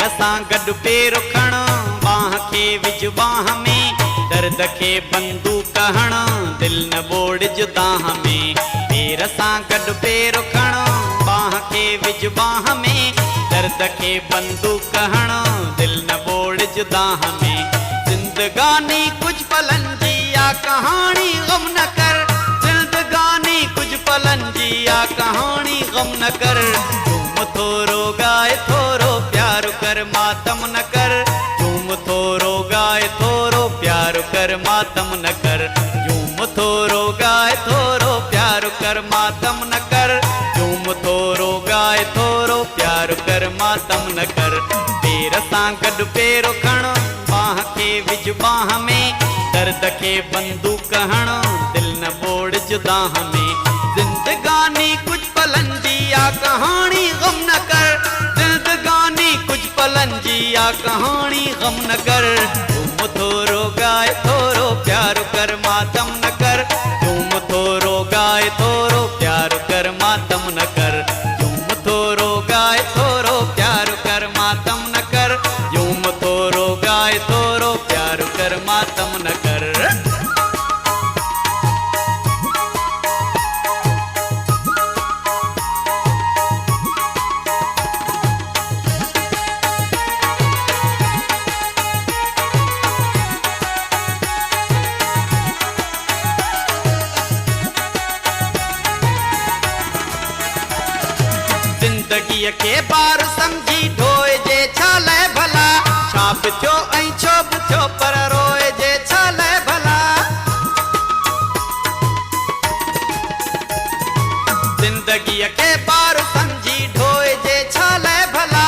पेर सां गॾु पेर खण, बाह खे विझ बाह में, दर्द खे बंदूक हण, दिल न ॿोड़िज दाह में। पेर सां गॾु पेर खण, बाह खे विझ बाह में, दर्द खे बंदूक हण, दिल न ॿोड़िज दाह में। जिंदगानी कुछ पलन जी आ कहानी गम न कर, जिंदगानी कुछ पलन जी आ कहानी गम न कर। झूम थोरो गाए थोरो प्यार कर, मातम न कर। झूम थोरो गाए थोरो प्यार कर, मातम न कर। झूम थोरो गाए थोरो प्यार कर, मातम न कर। झूम थोरो गाए थोरो प्यार कर, मातम न कर। पेर सां गॾु पेर खण, बाह खे विझ बाह में, दर्द खे बंदूक हण, दिल न ॿोड़िज दाह में। जिंदगानी कुछ पलन जी आ कहानी गम न कर, जिंदगानी कुछ पलन जी आ कहानी गम न कर। झूम थोरो गाए थोरो प्यार कर, मातम न कर। झूम थोरो गाए थोरो प्यार कर, मातम न कर। झूम थोरो गाए थोरो प्यार कर, मातम न कर। झूम थोरो गाए थोरो प्यार कर, मातम न कर। जिंदगी के बार समझी ढोए जे छाले भला, छा बि थियो ऐं छो बि थियो पर रोए जे छाले भला। जिंदगी के बार समझी ढोए जे छाले भला,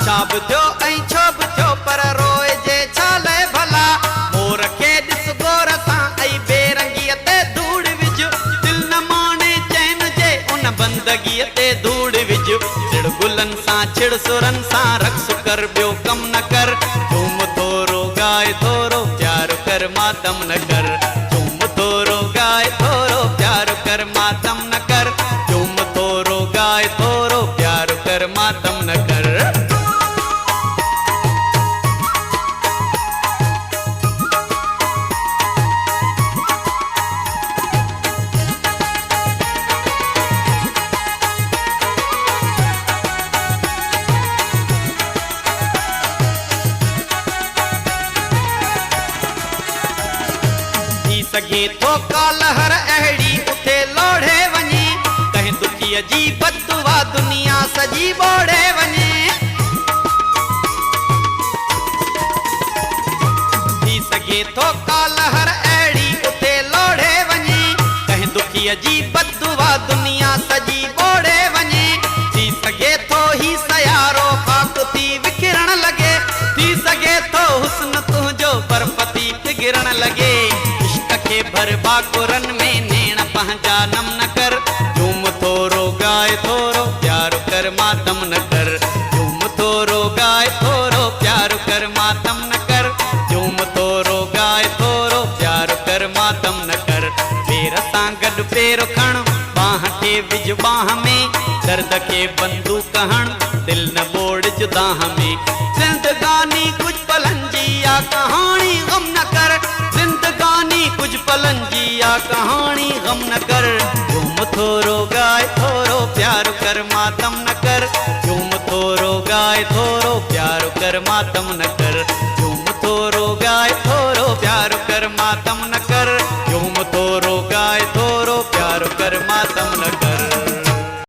छा बि थियो ऐं छो बि थियो पर रोए जे छाले भला। मोर खे ॾिस गोर सां ऐं बेरंगीअ ते धूड़ विझ, दिल न माणे चैन जे उन बंदगीअ ते धूड़ विझ। चिड़ गुलन सां चिड़ सुरन सां रक्स कर, ॿियो कम न कर। झूम थोरो गाए थोरो प्यार कर, मातम न कर। झूम थोरो गाए थोरो प्यार कर, मातम न कर। झूम थोरो गाए थोरो प्यार कर, मातम न कर। सघे थो कालहर अहिड़ी उथे लोढ़े वञे, कंहिं दुखीअ जी बददुआ दुनिया सॼी ॿोड़े वञे। थी सघे थो कालहर अहिड़ी उथे लोढ़े वञे, कंहिं दुखीअ जी बददुआ दुनिया सॼी ॿोड़े वञे। थी सघे थो ही सयारो खाक थी विकिरण लॻे, थी सघे थो हुस्न तुंहिंजो बर्फ़ती पिघिरण लॻे। के भर बाकुरन में नेण पंहिंजा नम न कर। झूम थोरो गाए थोरो प्यार कर, मातम न कर। झूम थोरो गाए थोरो प्यार कर, मातम न कर। झूम थोरो गाए थोरो प्यार कर, मातम न कर। पेर सां गॾु पेर खण, बाह खे विझ बाह में, दर्द खे बंदूक हण, दिल न ॿोड़िज दाह में। जिंदगानी कुछ पलन जी आ कहानी गम न कर, जिंदगानी कुछ पलन जी आ कहानी गम न कर। झूम थोरो गाए थोरो प्यार कर, मातम न कर। झूम थोरो गाए थोरो प्यार कर, मातम न कर। झूम थोरो गाए थोरो प्यार कर, मातम न कर।